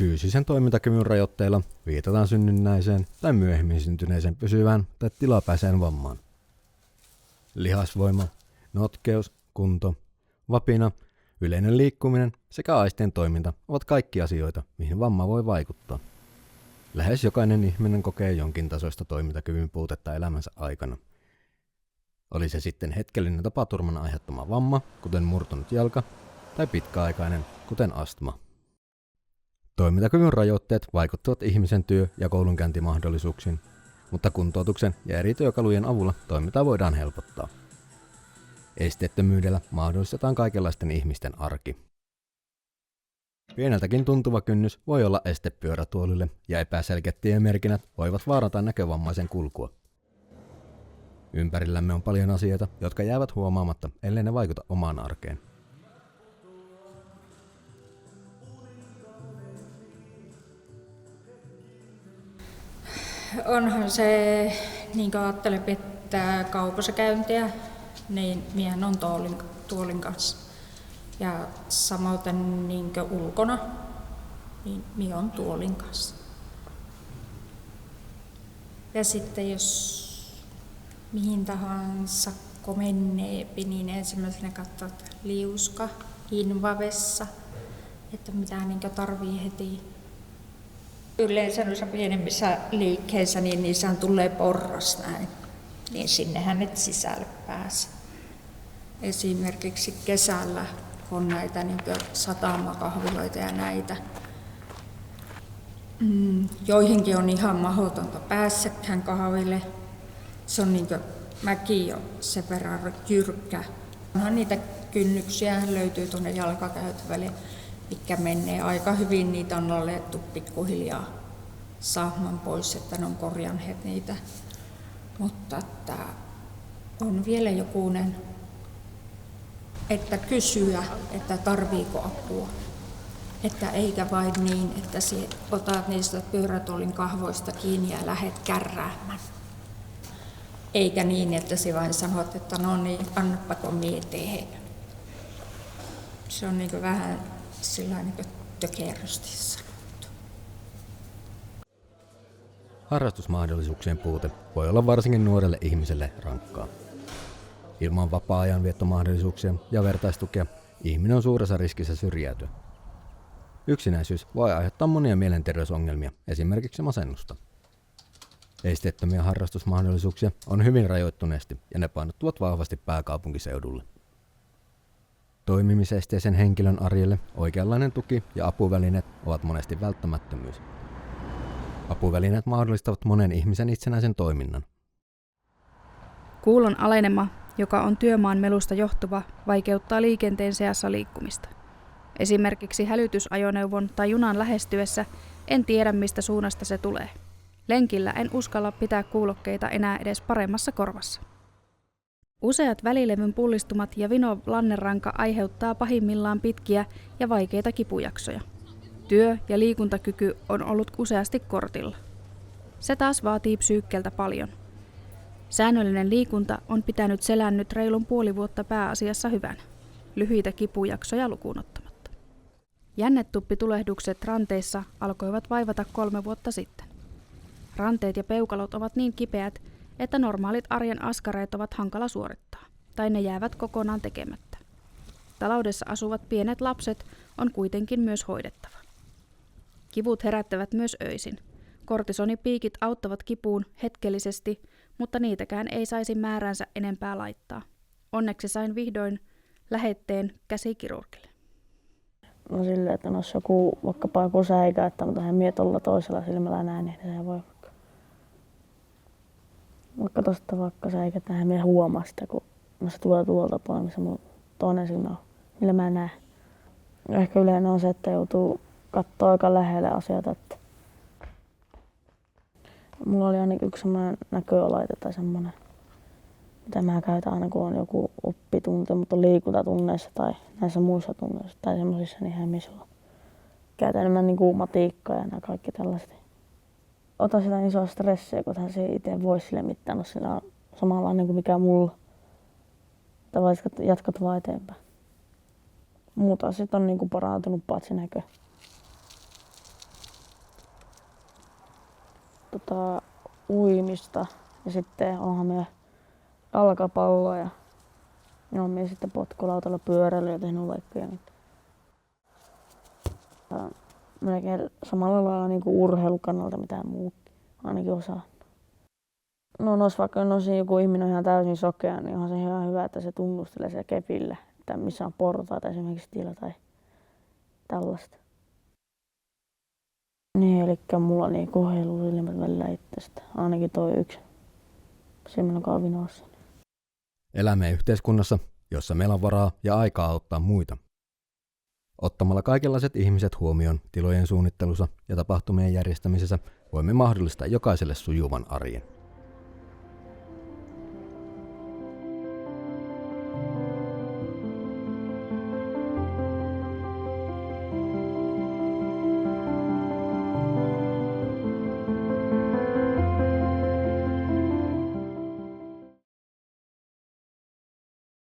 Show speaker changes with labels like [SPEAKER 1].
[SPEAKER 1] Fyysisen toimintakyvyn rajoitteilla viitataan synnynnäiseen tai myöhemmin syntyneeseen pysyvään tai tilapäiseen vammaan. Lihasvoima, notkeus, kunto, vapina, yleinen liikkuminen sekä aistien toiminta ovat kaikki asioita, mihin vamma voi vaikuttaa. Lähes jokainen ihminen kokee jonkin tasoista toimintakyvyn puutetta elämänsä aikana. Oli se sitten hetkellinen tapaturman aiheuttama vamma, kuten murtunut jalka, tai pitkäaikainen, kuten astma. Toimintakyvyn rajoitteet vaikuttavat ihmisen työ- ja koulunkäyntimahdollisuuksiin, mutta kuntoutuksen ja eri työkalujen avulla toimintaa voidaan helpottaa. Esteettömyydellä mahdollistetaan kaikenlaisten ihmisten arki. Pieneltäkin tuntuva kynnys voi olla este pyörätuolille ja epäselkeät tiemerkinnät voivat vaarantaa näkövammaisen kulkua. Ympärillämme on paljon asioita, jotka jäävät huomaamatta, ellei ne vaikuta omaan arkeen.
[SPEAKER 2] Onhan se, niin kuin ajattelin, että kaupassa käyntiä, niin minä on tuolin kanssa. Ja samoin niin ulkona, niin minä on tuolin kanssa. Ja sitten jos mihin tahansa menneepi, niin ensimmäisenä katsoo, että liuska, invavessa, että mitä niin tarvii heti. Yleensä noissa pienemmissä liikkeissä, niin niissä tulee porras näin, niin sinnehän et sisälle pääse. Esimerkiksi kesällä on näitä niin satamakahviloita ja näitä. Joihinkin on ihan mahdotonta päässäkään kahville. Se on niin mäki jo sen verran jyrkkä. Onhan niitä kynnyksiä löytyy tuonne jalkakäytävälle, mitkä menee aika hyvin. Niitä on alettu pikkuhiljaa saamaan pois, että ne on korjanneet niitä. Mutta että on vielä jokunen, että kysyä, että tarviiko apua. Että eikä vain niin, että otat niistä pyörätuolin kahvoista kiinni ja lähdet kärräämään. Eikä niin, että se vain sanot, että no niin, annapako mie tehdä. Se on niin vähän sillain niin tökerösti sanottu.
[SPEAKER 1] Harrastusmahdollisuuksien puute voi olla varsinkin nuorelle ihmiselle rankkaa. Ilman vapaa-ajan viettomahdollisuuksia ja vertaistukea ihminen on suuressa riskissä syrjäytyä. Yksinäisyys voi aiheuttaa monia mielenterveysongelmia, esimerkiksi masennusta. Esteettömiä harrastusmahdollisuuksia on hyvin rajoittuneesti ja ne painottuvat vahvasti pääkaupunkiseudulle. Toimimisesteisen henkilön arjelle oikeanlainen tuki ja apuvälineet ovat monesti välttämättömyys. Apuvälineet mahdollistavat monen ihmisen itsenäisen toiminnan.
[SPEAKER 3] Kuulon alenema, joka on työmaan melusta johtuva, vaikeuttaa liikenteen seassa liikkumista. Esimerkiksi hälytysajoneuvon tai junan lähestyessä en tiedä, mistä suunnasta se tulee. Lenkillä en uskalla pitää kuulokkeita enää edes paremmassa korvassa. Useat välilevyn pullistumat ja vino lanneranka aiheuttaa pahimmillaan pitkiä ja vaikeita kipujaksoja. Työ- ja liikuntakyky on ollut useasti kortilla. Se taas vaatii psyykkeltä paljon. Säännöllinen liikunta on pitänyt selän nyt reilun puoli vuotta pääasiassa hyvänä, lyhyitä kipujaksoja lukuun ottamatta. Jännetuppitulehdukset ranteissa alkoivat vaivata 3 vuotta sitten. Ranteet ja peukalot ovat niin kipeät, että normaalit arjen askareet ovat hankala suorittaa, tai ne jäävät kokonaan tekemättä. Taloudessa asuvat pienet lapset on kuitenkin myös hoidettava. Kivut herättävät myös öisin. Kortisonipiikit auttavat kipuun hetkellisesti, mutta niitäkään ei saisi määränsä enempää laittaa. Onneksi sain vihdoin lähetteen käsikirurgille.
[SPEAKER 4] No silleen, että jos joku vaikkapa joku säikä, että mutta hän mie tuolla toisella silmällä näin, niin se voi vaikka tosta vaikka säikätä, hän mie huomaa sitä, kun se tulee tuolta puolella, missä mun toinen silmä on, millä mä näen. Ehkä yleinen on se, että joutuu katsoa aika lähelle asioita. Että mulla oli ainakin yksi semmoinen näkölaite tai semmoinen, mitä mä käytän aina kun on joku oppitunti, mutta on liikuntatunneissa tai näissä muissa tunneissa tai semmoisissa, niin hän missä käytän enemmän niin matiikkaa ja nämä kaikki tällaiset. Ota sitä isoa stressiä, kun hän se itse voi sille mitään, no sillä on samanlainen kuin mikä mulla. Tai jatkat vaan eteenpäin. Muut asiat on niin parantunut paitsi näkö. uimista ja sitten onhan me jalkapalloa ja on me sitten potkulautalla pyöräilyä ja tehnyt vaikka nyt. Melkein samalla lailla niin kuin urheilukannalta mitä muut ainakin osaa. No vaikka joku ihminen on ihan täysin sokea, niin onhan se ihan hyvä, että se tunnustelee se kepillä, että missä on portaita esimerkiksi tila tai tällaista. Niin, eli mulla on niin koheilusilmät välillä itsestä, ainakin toi yksi. Semmoinen kalvinossa.
[SPEAKER 1] Elämme yhteiskunnassa, jossa meillä on varaa ja aikaa auttaa muita. Ottamalla kaikenlaiset ihmiset huomioon tilojen suunnittelussa ja tapahtumien järjestämisessä voimme mahdollistaa jokaiselle sujuvan arjen.